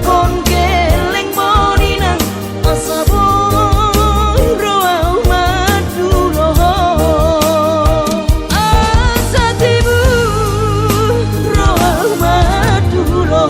kon geleng bonina asa boy roa madulo asa tibu roa madulo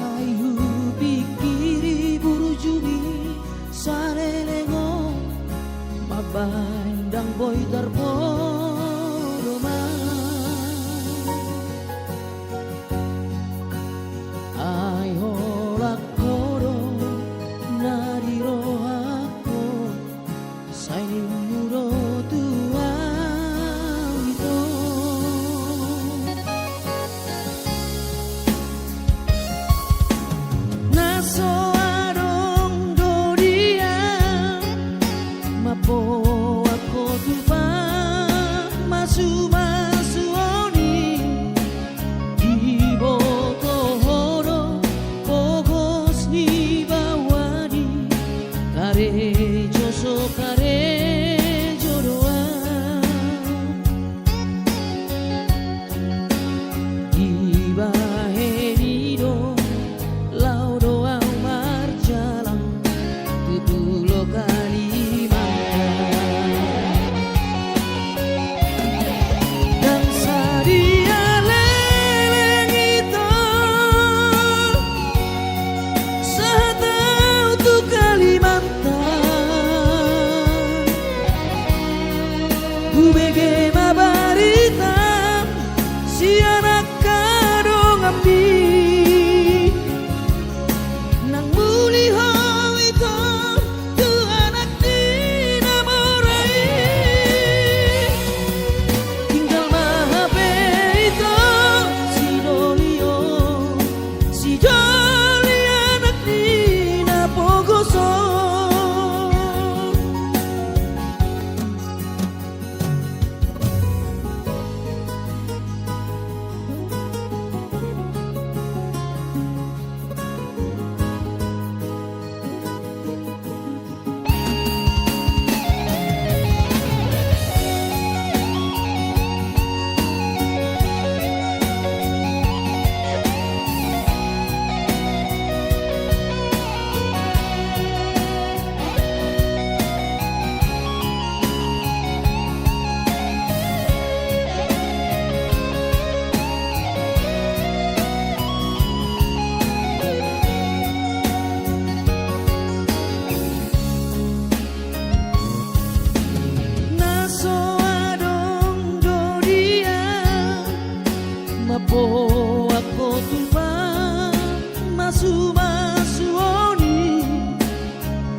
Ayu pikiri burujumi sarelengo mabandang boy darbo ay holak koro nariro ako sa inuro tua ito naso arong doria mapo ako tupa masu-masuoni iboto horo pogos ni bawani kare joso kare joroa ibahenido laudo au marjalang tutulo Kalimantan dan sadia leleng itu satau tu Kalimantan ubege mabarita si anak kadong ambi nang muli hau itu tu anak dinamorai tinggal mahape itu si dolio si joli anak dina pogoso naso adong doria mapo ako tupa masu-masuoni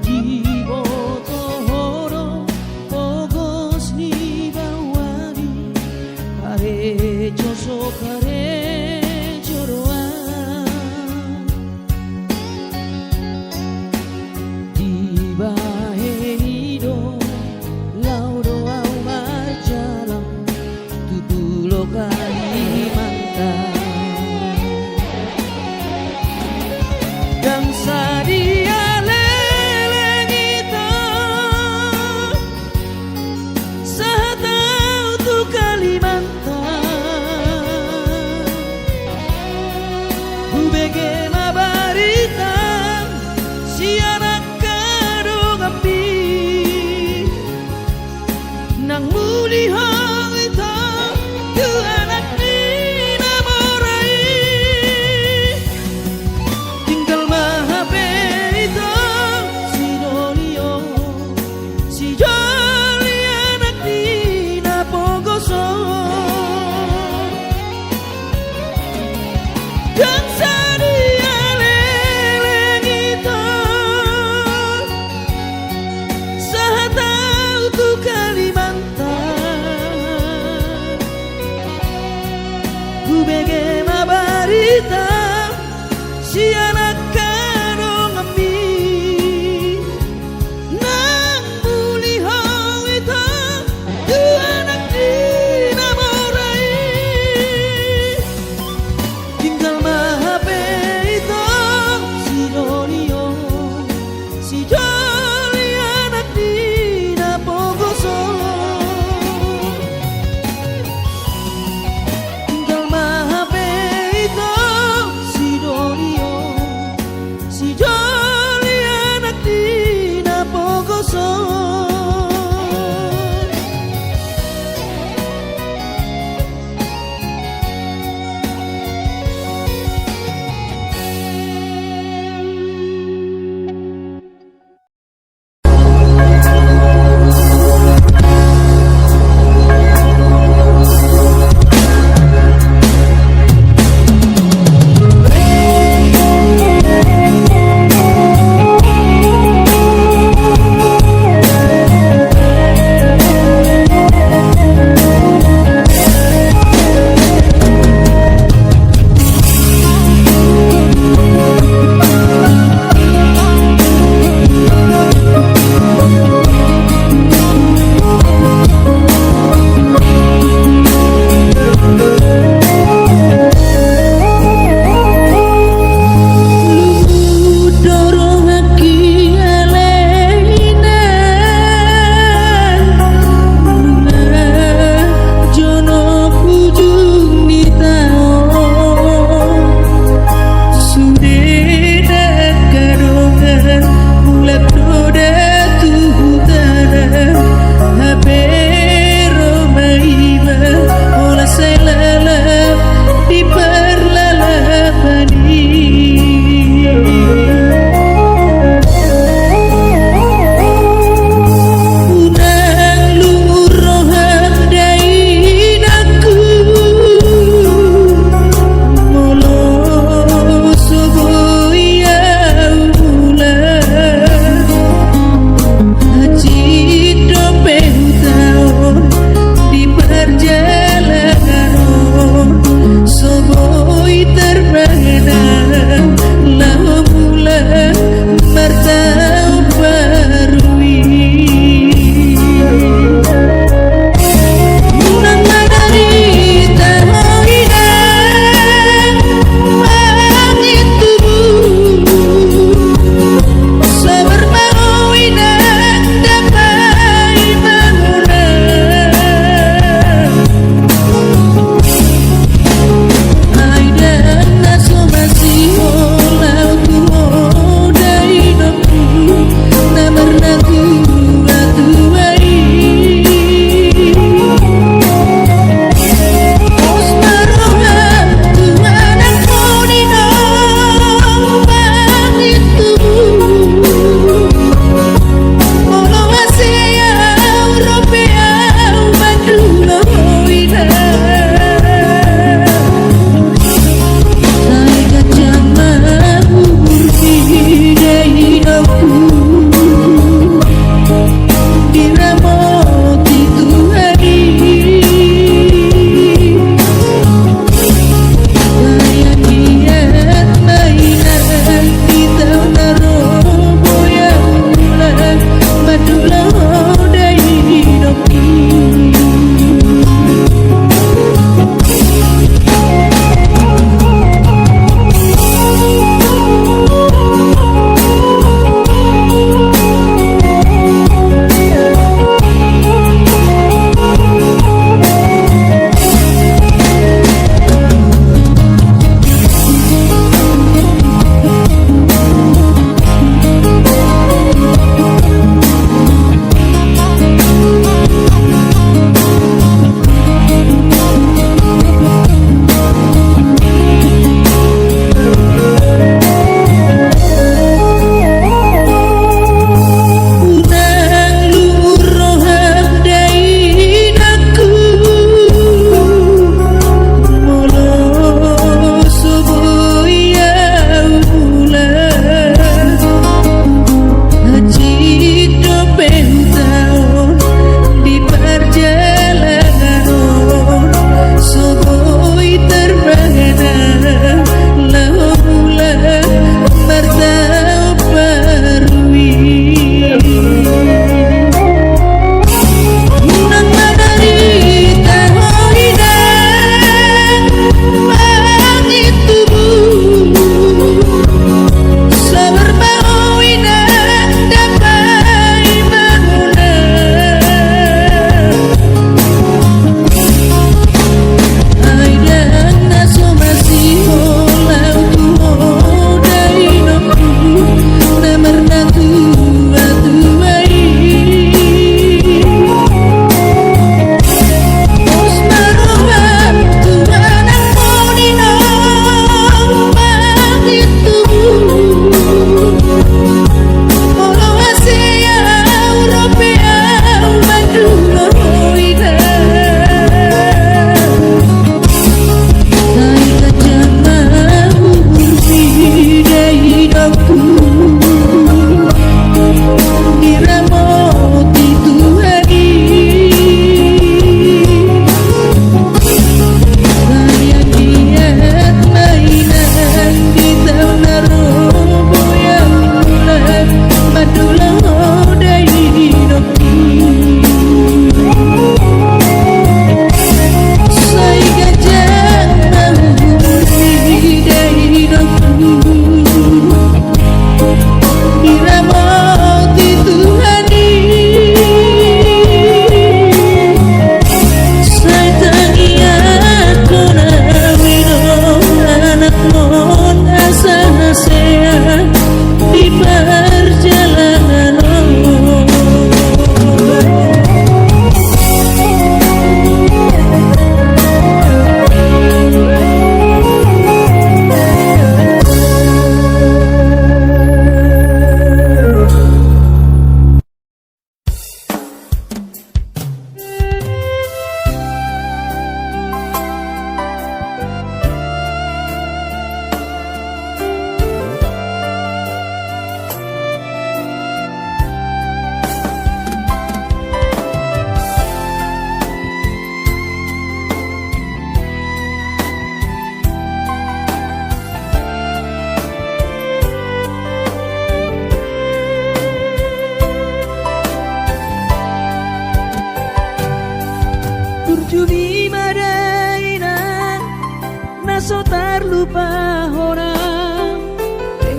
iboto horo pogos ni bawani kare joso kare joroa ibahenido laudo au marjalang tutulo Kalimantan dan sadia leleng itu satau tu Kalimantan ubege mabarita si anak kadong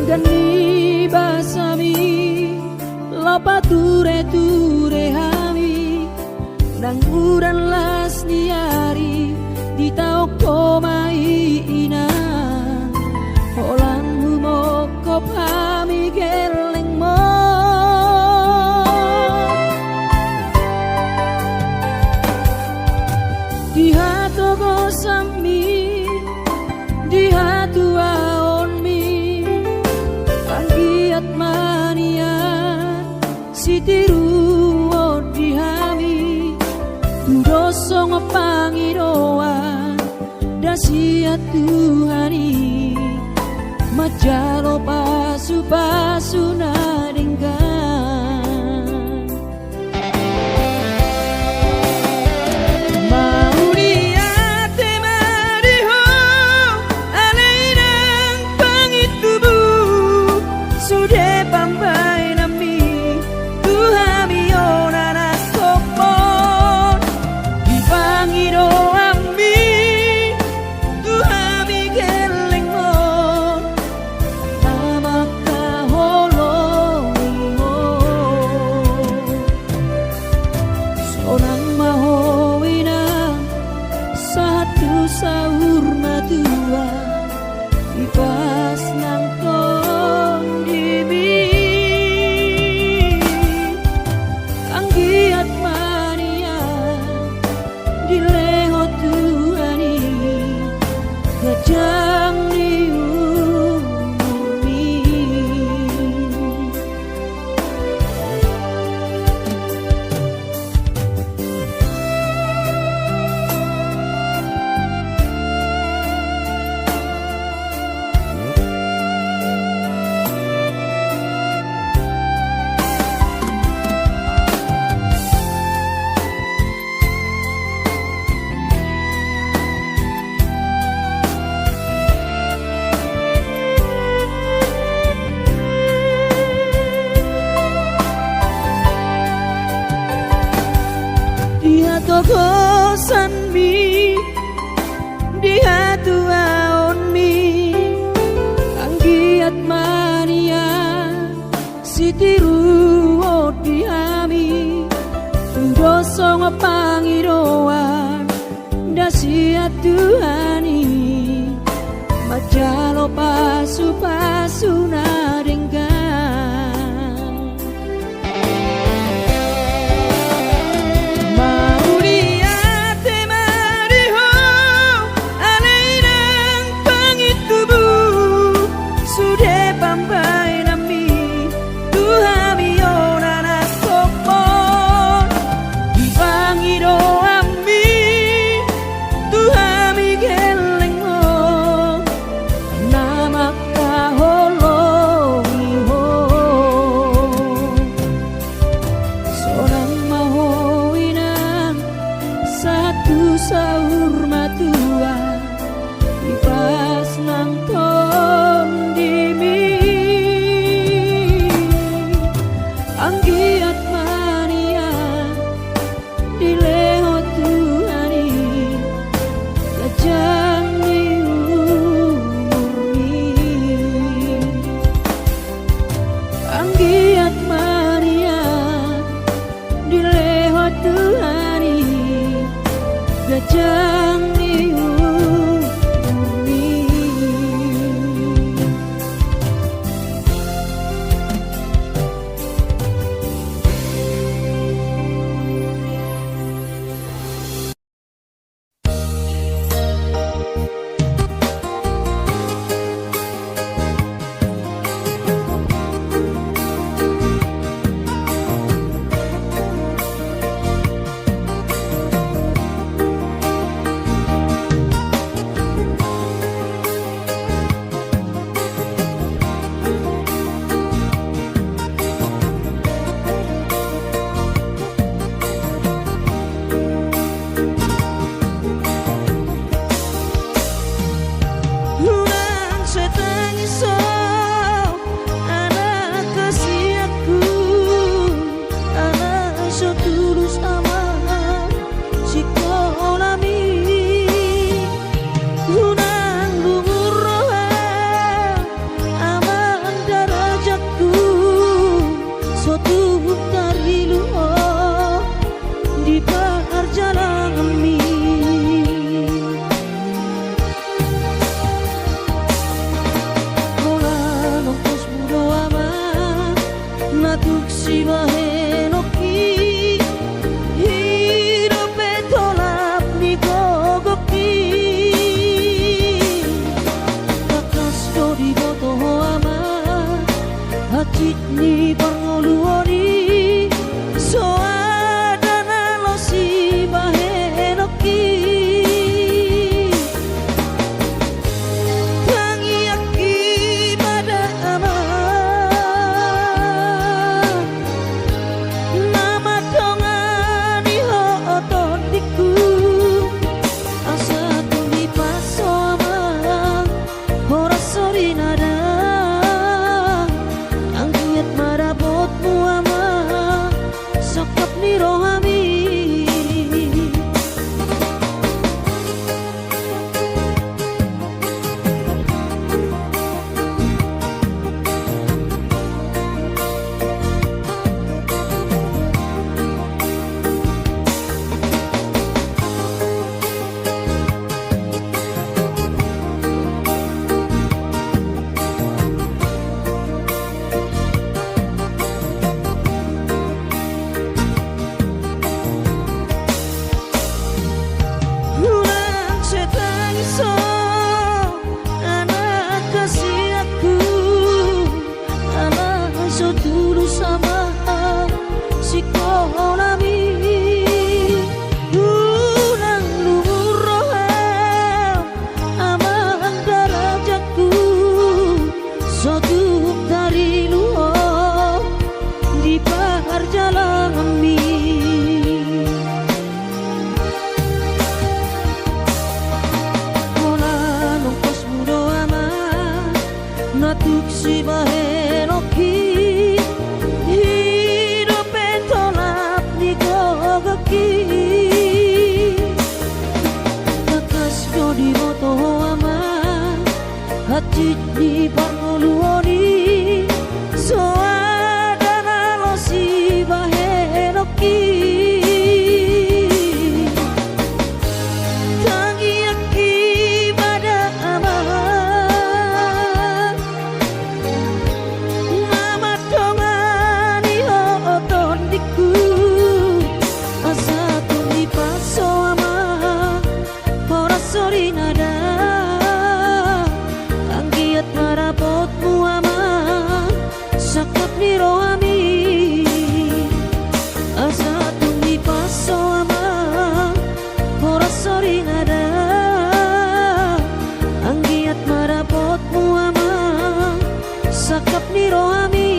gani basami lopa ture hami nang uran las niari di tau komai ina holang moko pami geleng mo di hatu gosami di hatu aon mi anggiat mania sitiru di hami doso pangiroan dasiat Tuhani majalo pasu nadenggan mau liate mariho alairang pangitubu sude pambai nami Tuhami onana kopon di pangiro ami Tuhami geleng mo tamaka holoi mo sonang mahowina satu sahur matua ipas nang kondimi anggiat mania dileho Tuhani gajang diumi dia togosan mi dia tuaon mi anggiat mania sitiru di hami dosong pangiroan dasiat Tuhani majalo pasu nadenggan mau liate mariho alairang pangitubu sude pambai nami Tuhami onana kopon di pangiro ami Tuhami geleng mo namaka holoi mo sonang mahowinang satu sahur matua ipas nang kondimi anggiat mania dileho Tuhani gajang diumi anggiat mania dileho Tuhani gajang diumi si bahenoki hidup betolap ni gogoki kakas dodi boto ama hacit ni pangoluoni so adana lo si bahenoki natuk si bahenoki hidup betolap ni gogoki kakas dodi boto ama hacit ni pangoluoni so adana lo si bahenoki sakap ni rohami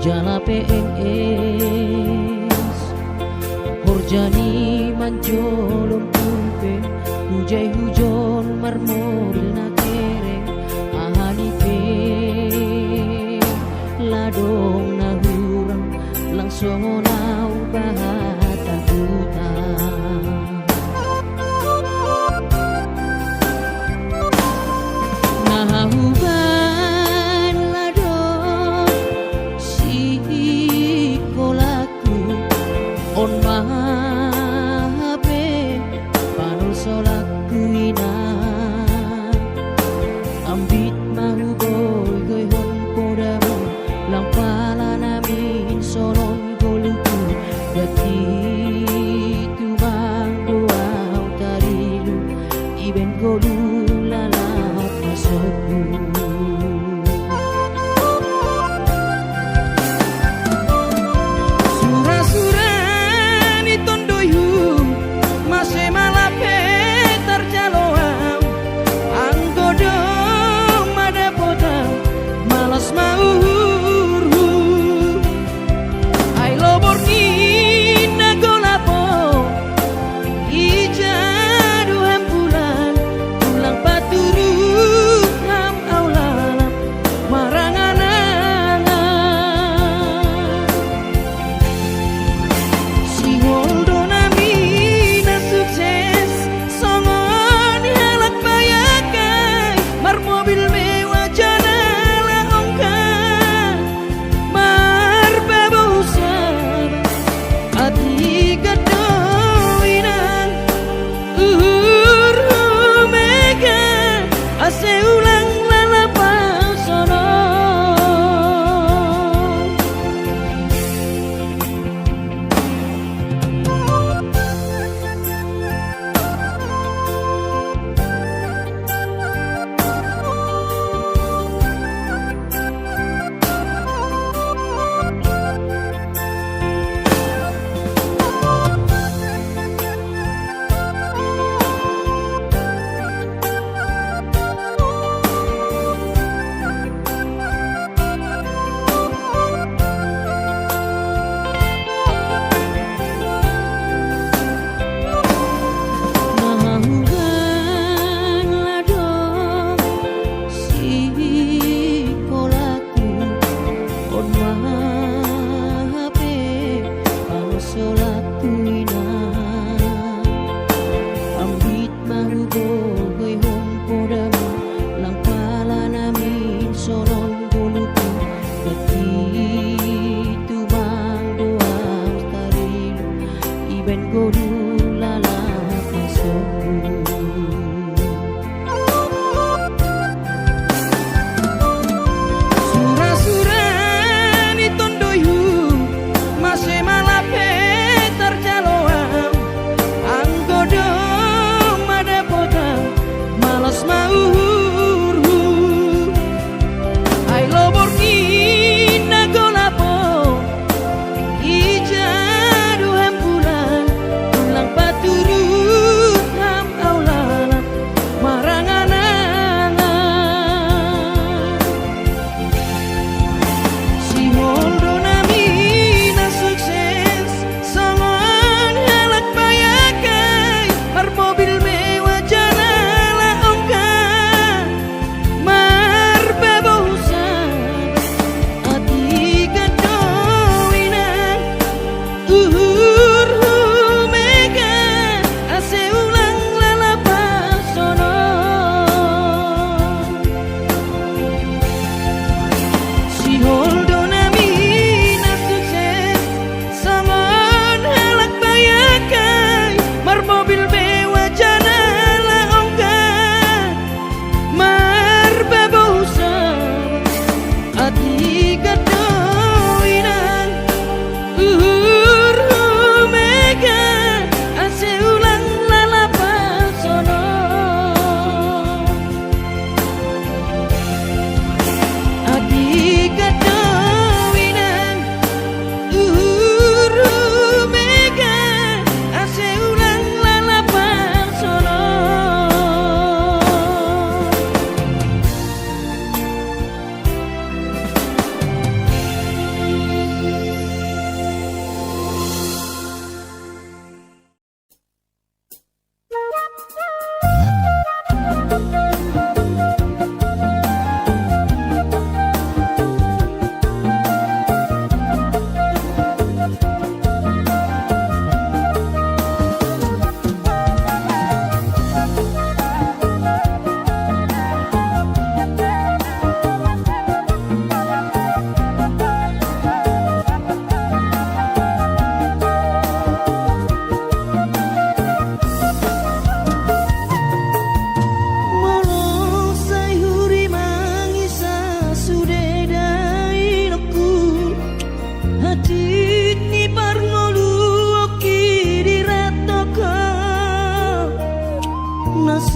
jala PNS Horjani manjolom kumpe hujai hujon marmoril na kereng ahani pe ladong na hurang langsung nau bahatan utang nahuban ladong si kolaku on mahape panul solaku ina ambit mahu boy goy hon podamu lang pala namin solon goluku dati tubang doaw tarilu iben golu lalap masukku masih malah peter jaloam anggodo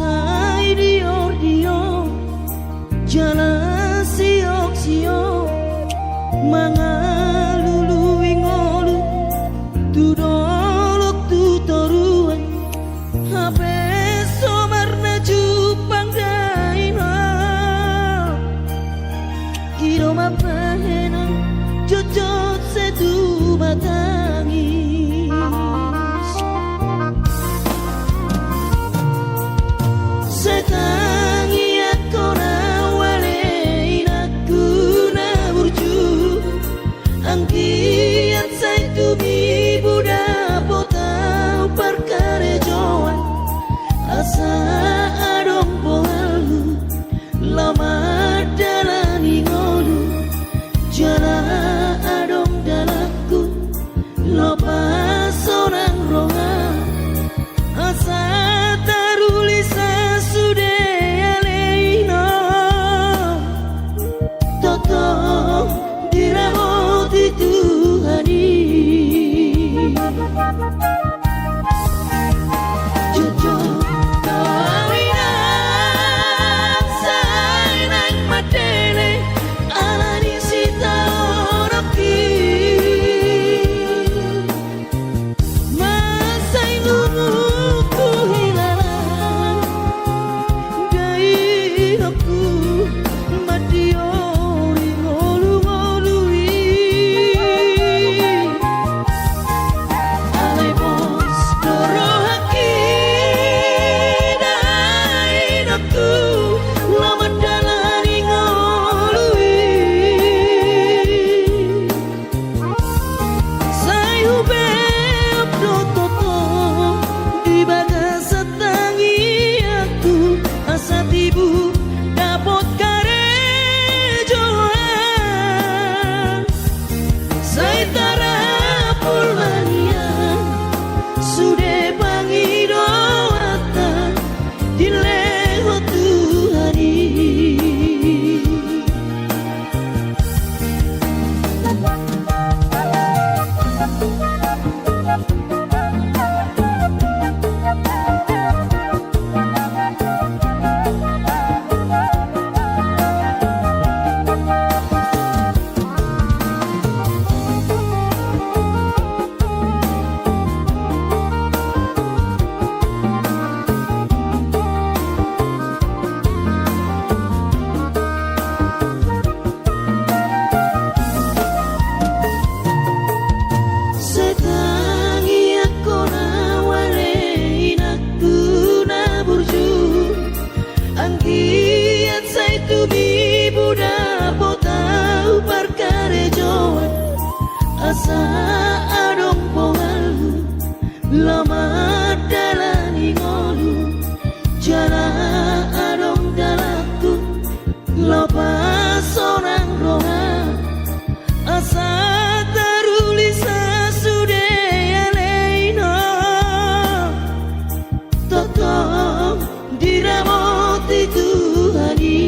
Sai dior jalan siok-siok mangalului ngolu tudolok tutoruan habe somarna jupang daina kiro mapahena jojot setu batangis setangi akona wale inaku na burju angkiat sai tumi buda potau perkare joan asa adong bohalu lama dalani ngolu jala adong dalaku lopa sonang ronga asa tarulisa sude aleino toto diramoti Tuhani jojo kawinan sainang matele alani sita oroki masai nunguku hilang gairahku madiori ngolu-ngolui alai bos dorohaki dairahku lama dalani ngolui sai hube abdo-toto di bagas setangi aku asa tibu dapot karejoan sai tarapul manian sude pangido ata dileho Tuhani setangi akona wale inaku na burju angkiat sai tumi buda potau perkare joan asa adong bohalu lama dalani ngolu jala adong dalaku lopa sonang ronga asa tarulisa sude aleino toto diramoti Tuhani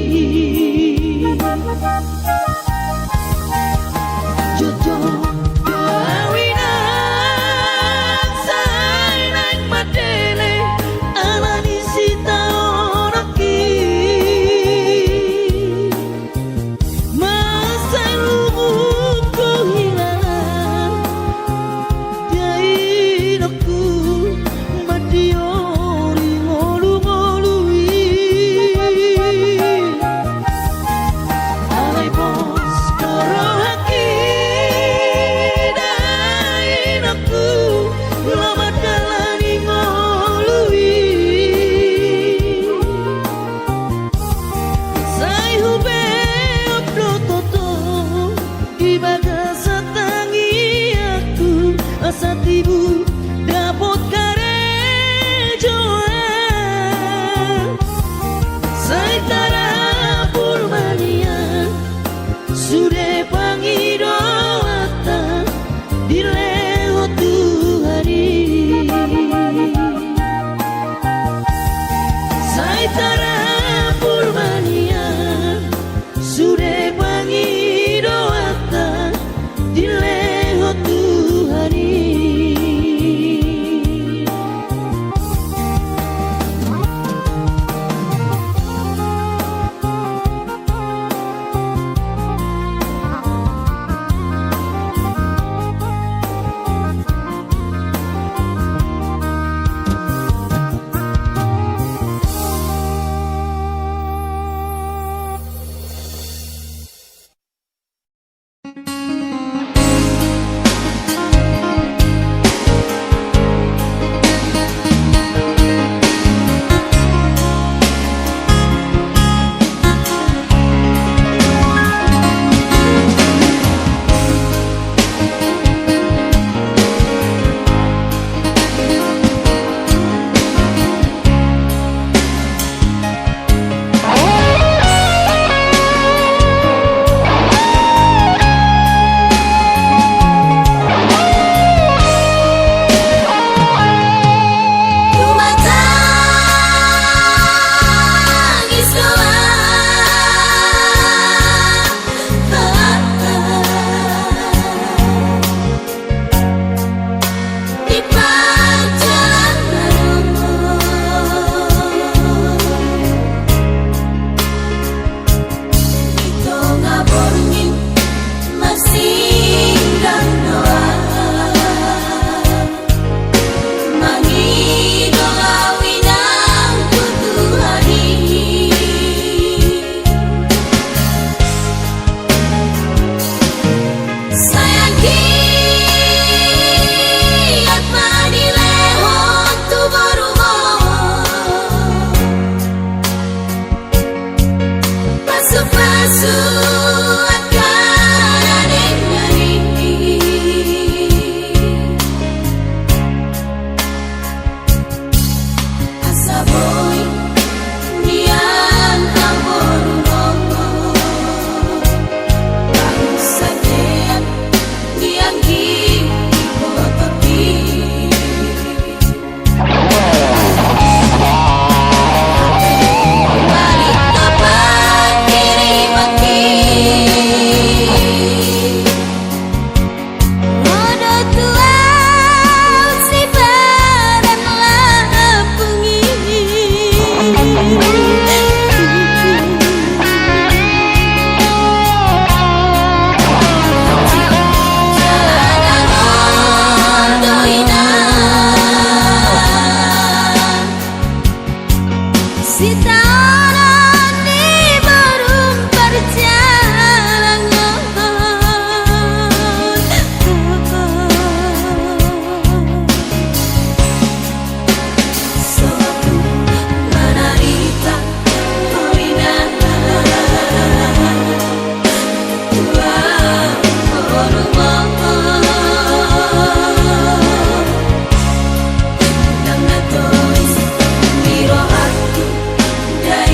Dai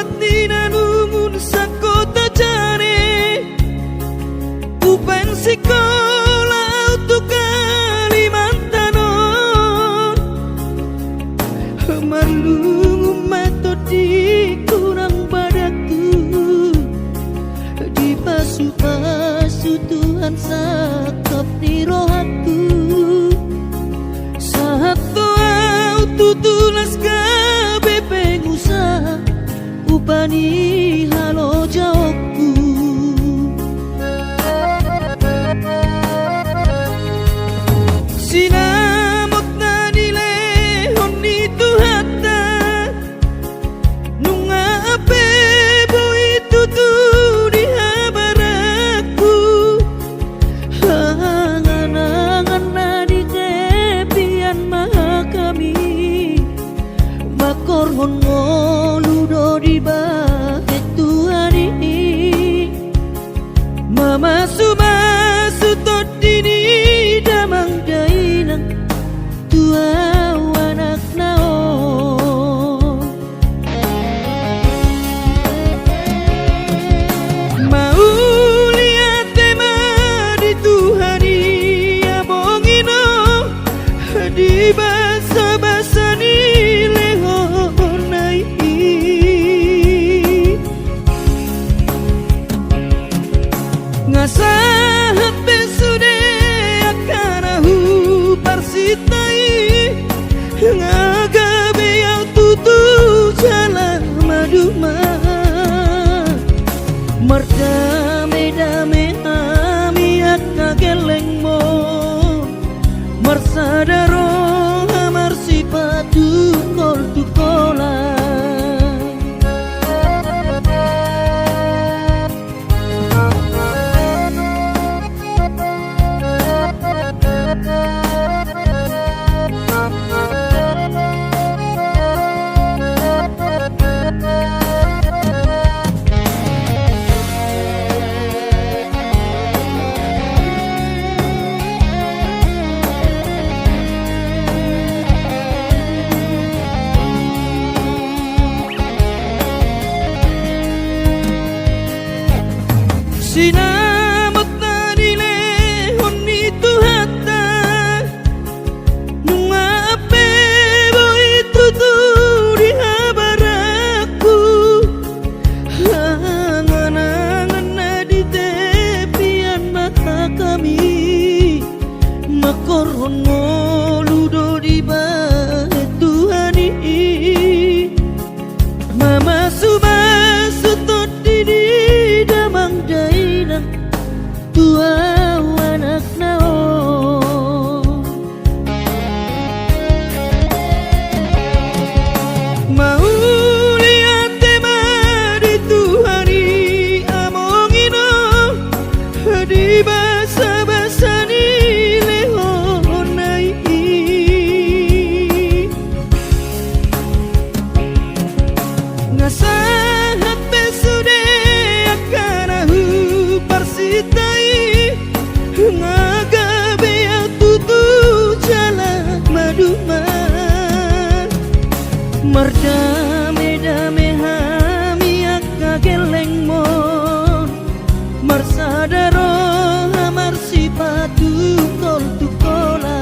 hati nanumun sakota jane upen sekolah untuk Kalimantanon malung metodi kurang padaku di pasu-pasu Tuhan sakap di rohaku saat doa tutulas gabe pengusaha upani halo jawabku sinamot na nilehon itu hata nunga ape boy tutu di habaraku hangan-hangan na di kepian maha kami makorhon ngoludo di bahet Tuhan ini mama sumasu todini damang dainang tua anak naon mau lihat tema di Tuhani abongino di basa-basa ni lehonai ngasahat besude akanahu parsitai ngagabe yang tutu jalan maduma merdame-dame ami akageleng mo marsadaro amar sipatu kol tukola sinamot na nilehon itu hata nunga ape boy tutu di habaraku hangan-hangan na di tepian mata kami makorhon ngoludo di bahet Tuhan ini mama sumasu todini damang dainang tua anak naon mau lihat tema di Tuhani amongino di basa-basa ni lehonai ngasahat besude akanahu parsitai ngagabe yang tutu jalan maduma merdame-dame hami akageleng mon marsadaro amar sipatu kol tukola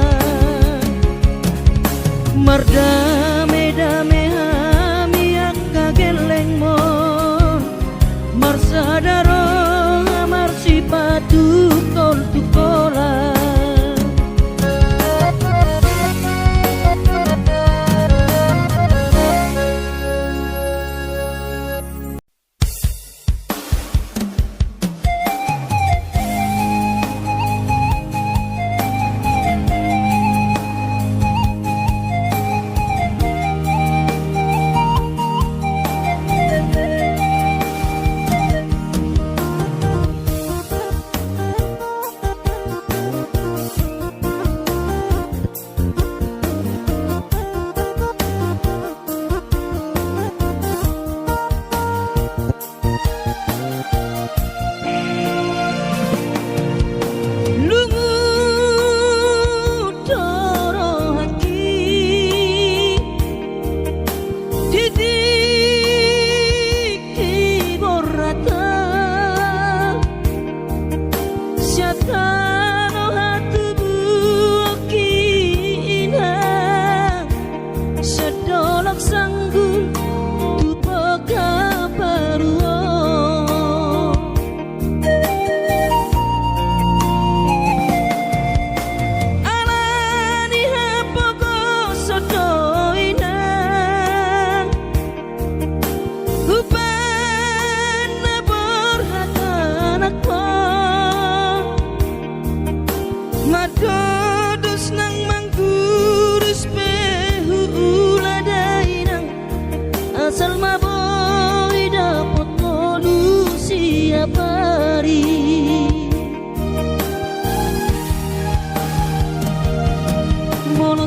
merdame-dame hami akageleng mon marsadaro amar sipatu kol tukola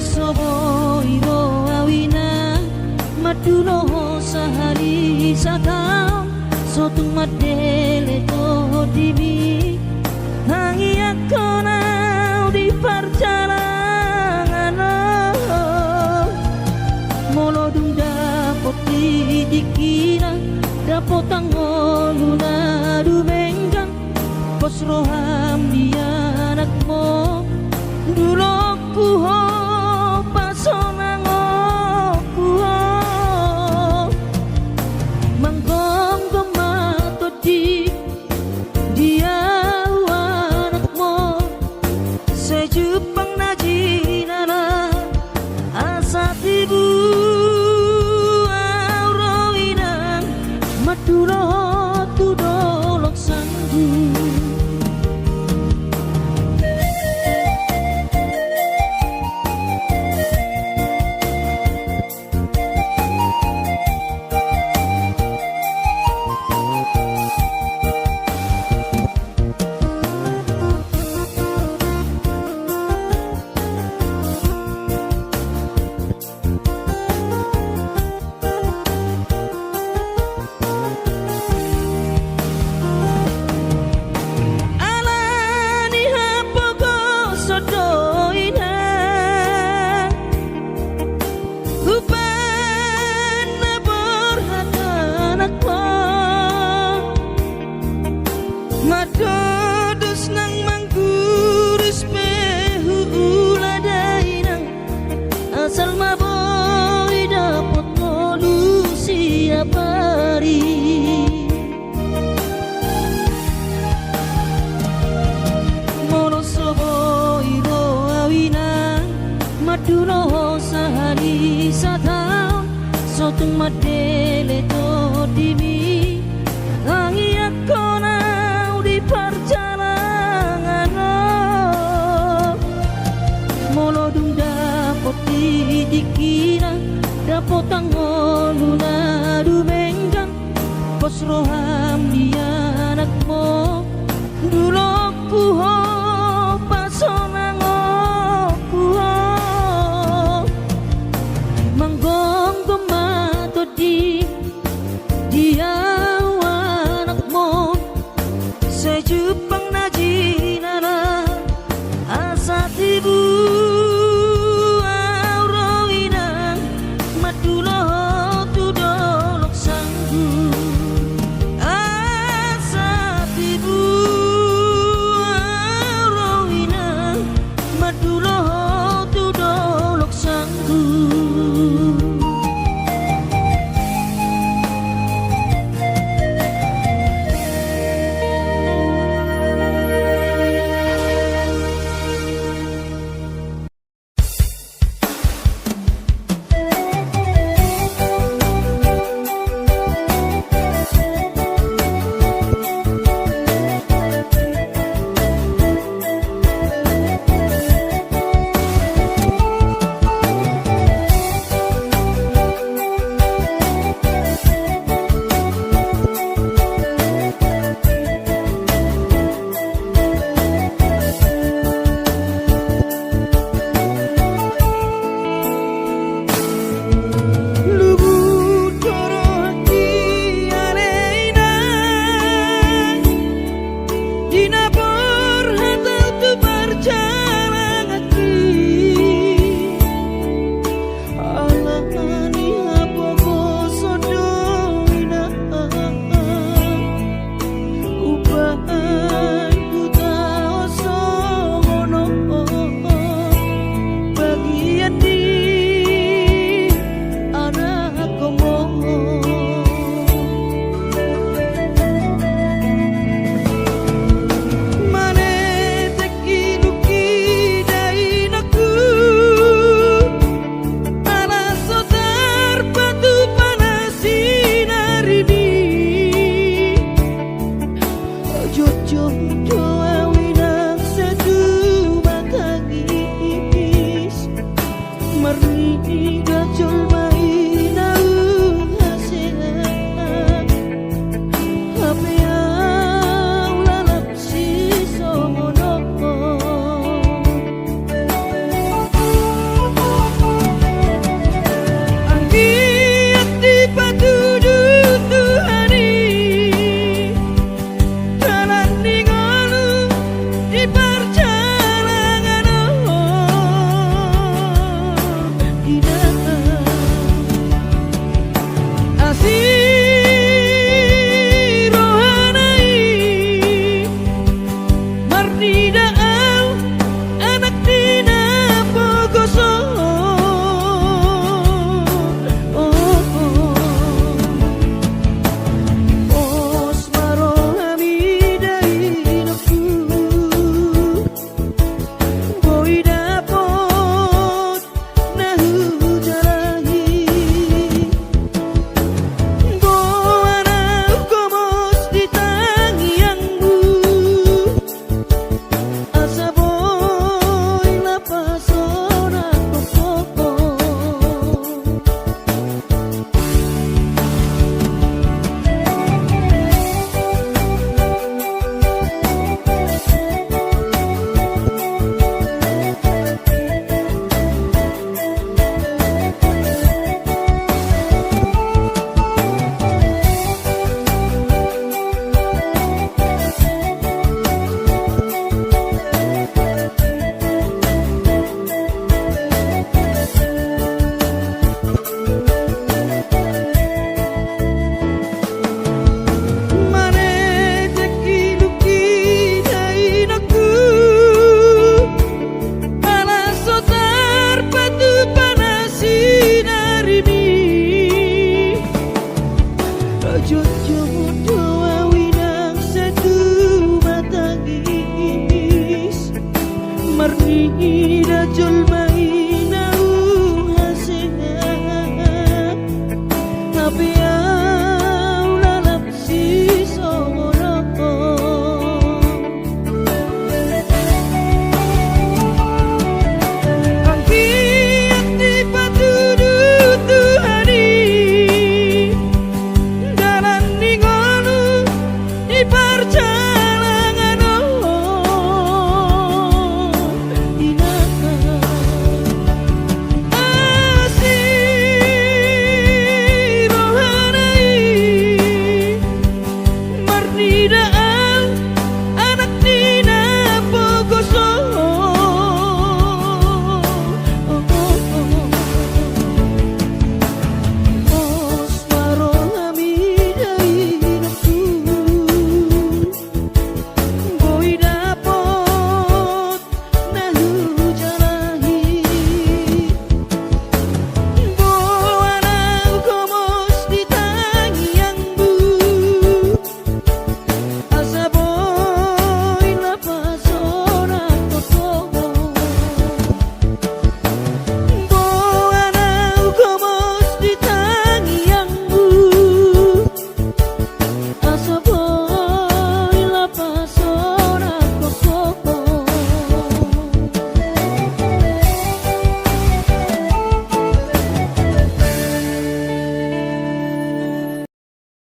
sobo iro awina madulo sahari sakam sotung madele to dibi hangi aku nau di perjalanan molo dung dapot dikina dapot angoluna dumenggang pos roham dia anakmu dulu ku ho pasonang ku ho manggong gemato di dia anakmu sejupang najinana asa tibu aurawinang madulo tudolok sanggu. Madodos nang mangguris pehu uladainang asal maboy dapot ngolusi apari mono sobo iro awinang madulo sahani sataun sotung madele to dimi hangi aku di perjalanan molo dung dapot dikina dapot angoluna dumenggang pos roham dia anakmu dulu ku ho pasonang ku ho manggong gemato di dia anakmu sejupang najinana asa tibu aurawinang madulo tudolok sanggu asa tibu aurawinang madulo tudolok sanggu. da julma